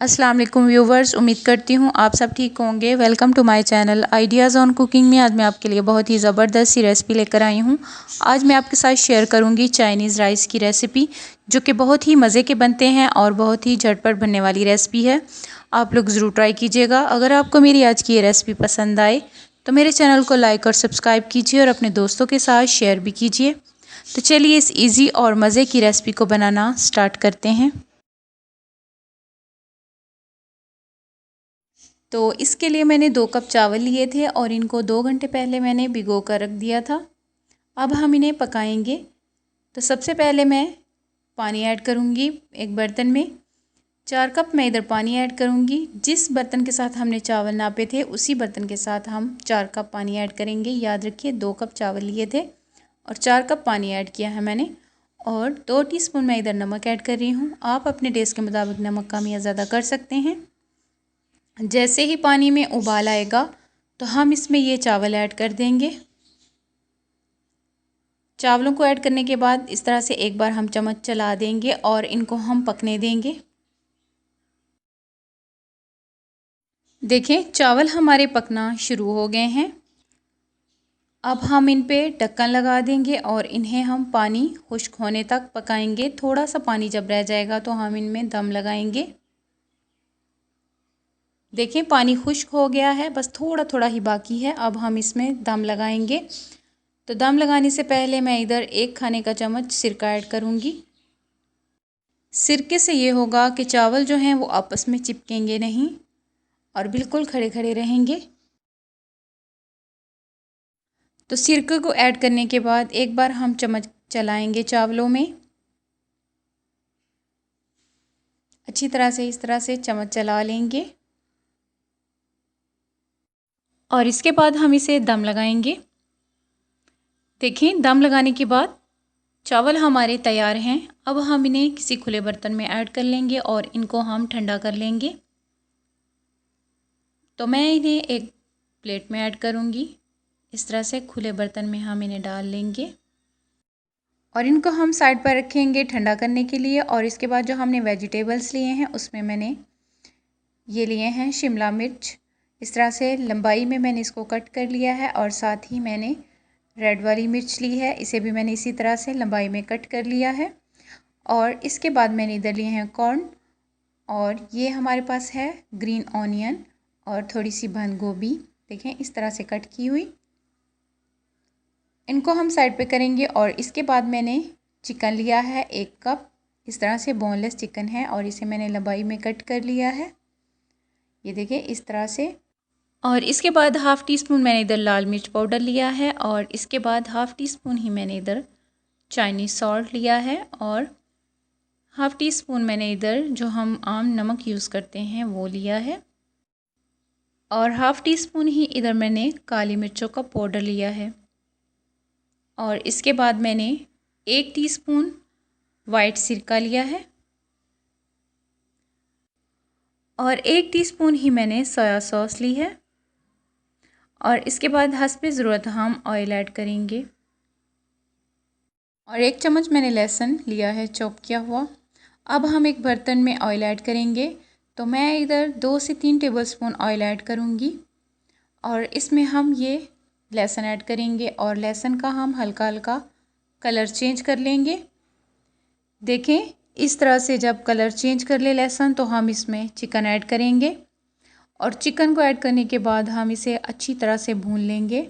अस्सलाम वालेकुम व्यूवर्स, उम्मीद करती हूँ आप सब ठीक होंगे। Welcome to my channel ideas on cooking में आज मैं आपके लिए बहुत ही ज़बरदस्त सी रेसिपी लेकर आई हूँ। आज मैं आपके साथ शेयर करूँगी चाइनीज़ राइस की रेसिपी, जो कि बहुत ही मज़े के बनते हैं और बहुत ही झटपट बनने वाली रेसिपी है। आप लोग ज़रूर ट्राई कीजिएगा। अगर आपको मेरी आज की ये रेसिपी पसंद आए तो मेरे चैनल को लाइक और सब्सक्राइब कीजिए और अपने दोस्तों के साथ शेयर भी कीजिए। तो चलिए इस ईज़ी और मज़े की रेसिपी को बनाना स्टार्ट करते हैं। तो इसके लिए मैंने 2 कप चावल लिए थे और इनको 2 घंटे पहले मैंने भिगो कर रख दिया था। अब हम इन्हें पकाएंगे। तो सबसे पहले मैं पानी ऐड करूँगी एक बर्तन में। 4 कप मैं इधर पानी ऐड करूँगी। जिस बर्तन के साथ हमने चावल नापे थे उसी बर्तन के साथ हम 4 कप पानी ऐड करेंगे। याद रखिए 2 कप चावल लिए थे और 4 कप पानी ऐड किया है मैंने। और 2 टीस्पून मैं इधर नमक ऐड कर रही हूँ। आप अपने टेस्ट के मुताबिक नमक कम या ज़्यादा कर सकते हैं। जैसे ही पानी में उबाल आएगा तो हम इसमें ये चावल ऐड कर देंगे। चावलों को ऐड करने के बाद इस तरह से एक बार हम चम्मच चला देंगे और इनको हम पकने देंगे। देखें चावल हमारे पकना शुरू हो गए हैं। अब हम इन पे ढक्कन लगा देंगे और इन्हें हम पानी खुश्क होने तक पकाएंगे। थोड़ा सा पानी जब रह जाएगा तो हम इनमें दम लगाएंगे। देखें पानी खुश्क हो गया है, बस थोड़ा थोड़ा ही बाकी है। अब हम इसमें दम लगाएंगे। तो दम लगाने से पहले मैं इधर 1 खाने का चम्मच सिरका ऐड करूँगी। सिरके से ये होगा कि चावल जो हैं वो आपस में चिपकेंगे नहीं और बिल्कुल खड़े खड़े रहेंगे। तो सिरके को ऐड करने के बाद एक बार हम चम्मच चलाएंगे चावलों में। अच्छी तरह से इस तरह से चम्मच चला लेंगे और इसके बाद हम इसे दम लगाएंगे। देखिए दम लगाने के बाद चावल हमारे तैयार हैं। अब हम इन्हें किसी खुले बर्तन में ऐड कर लेंगे और इनको हम ठंडा कर लेंगे। तो मैं इन्हें एक प्लेट में ऐड करूँगी। इस तरह से खुले बर्तन में हम इन्हें डाल लेंगे और इनको हम साइड पर रखेंगे ठंडा करने के लिए। और इसके बाद जो हमने वेजिटेबल्स लिए हैं उसमें मैंने ये लिए हैं शिमला मिर्च। इस तरह से लंबाई में मैंने इसको कट कर लिया है और साथ ही मैंने रेड वाली मिर्च ली है, इसे भी मैंने इसी तरह से लंबाई में कट कर लिया है। और इसके बाद मैंने इधर लिए हैं कॉर्न और ये हमारे पास है ग्रीन ऑनियन और थोड़ी सी बंद गोभी। देखें इस तरह से कट की हुई। इनको हम साइड पे करेंगे। और इसके बाद मैंने चिकन लिया है 1 कप। इस तरह से बोनलेस चिकन है और इसे मैंने लंबाई में कट कर लिया है, ये देखिए इस तरह से। और इसके बाद हाफ़ टी स्पून मैंने इधर लाल मिर्च पाउडर लिया है और इसके बाद हाफ़ टी स्पून ही मैंने इधर चाइनीज़ सॉल्ट लिया है और हाफ़ टी स्पून मैंने इधर जो हम आम नमक यूज़ करते हैं वो लिया है और हाफ़ टी स्पून ही इधर मैंने काली मिर्चों का पाउडर लिया है। और इसके बाद मैंने 1 टीस्पून वाइट सिरका लिया है और 1 टीस्पून ही मैंने सोया सॉस ली है। और इसके बाद हस्बे ज़रूरत हम ऑयल ऐड करेंगे और 1 चम्मच मैंने लहसुन लिया है चॉप किया हुआ। अब हम एक बर्तन में ऑयल ऐड करेंगे। तो मैं इधर 2 से 3 टेबलस्पून ऑयल ऐड करूँगी और इसमें हम ये लहसुन ऐड करेंगे और लहसुन का हम हल्का हल्का कलर चेंज कर लेंगे। देखें इस तरह से जब कलर चेंज कर ले लहसुन तो हम इसमें चिकन ऐड करेंगे और चिकन को ऐड करने के बाद हम इसे अच्छी तरह से भून लेंगे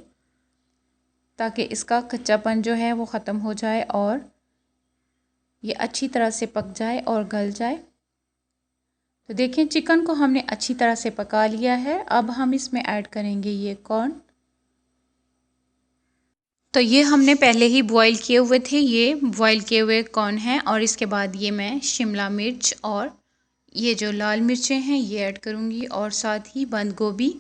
ताकि इसका कच्चापन जो है वो ख़त्म हो जाए और ये अच्छी तरह से पक जाए और गल जाए। तो देखें चिकन को हमने अच्छी तरह से पका लिया है। अब हम इसमें ऐड करेंगे ये कॉर्न। तो ये हमने पहले ही बॉईल किए हुए थे, ये बॉईल किए हुए कॉर्न हैं। और इसके बाद ये मैं शिमला मिर्च और ये जो लाल मिर्चें हैं ये ऐड करूँगी और साथ ही बंद गोभी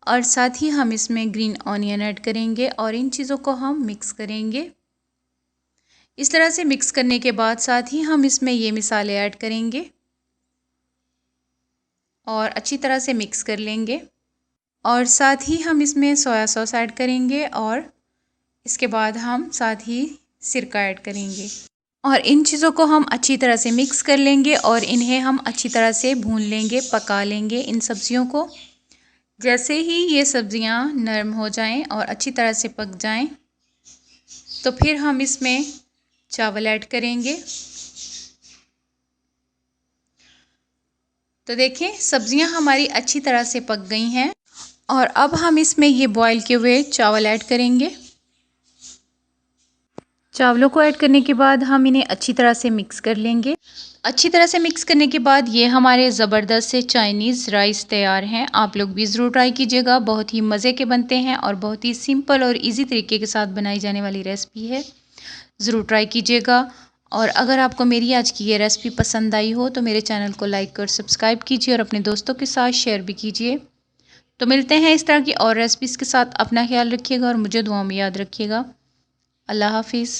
और साथ ही हम इसमें ग्रीन ऑनियन ऐड करेंगे और इन चीज़ों को हम मिक्स करेंगे। इस तरह से मिक्स करने के बाद साथ ही हम इसमें ये मसाले ऐड करेंगे और अच्छी तरह से मिक्स कर लेंगे। और साथ ही हम इसमें सोया सॉस ऐड करेंगे और इसके बाद हम साथ ही सिरका ऐड करेंगे। और इन चीज़ों को हम अच्छी तरह से मिक्स कर लेंगे और इन्हें हम अच्छी तरह से भून लेंगे, पका लेंगे इन सब्जियों को। जैसे ही ये सब्जियां नरम हो जाएं और अच्छी तरह से पक जाएं तो फिर हम इसमें चावल ऐड करेंगे। तो देखें सब्जियां हमारी अच्छी तरह से पक गई हैं और अब हम इसमें ये बॉईल किए हुए चावल ऐड करेंगे। चावलों को ऐड करने के बाद हम इन्हें अच्छी तरह से मिक्स कर लेंगे। अच्छी तरह से मिक्स करने के बाद ये हमारे ज़बरदस्त से चाइनीज़ राइस तैयार हैं। आप लोग भी ज़रूर ट्राई कीजिएगा, बहुत ही मज़े के बनते हैं और बहुत ही सिंपल और इजी तरीके के साथ बनाई जाने वाली रेसिपी है। ज़रूर ट्राई कीजिएगा। और अगर आपको मेरी आज की ये रेसिपी पसंद आई हो तो मेरे चैनल को लाइक और सब्सक्राइब कीजिए और अपने दोस्तों के साथ शेयर भी कीजिए। तो मिलते हैं इस तरह की और रेसिपीज़ के साथ। अपना ख्याल रखिएगा और मुझे दुआ में याद रखिएगा। अल्लाह हाफिज़।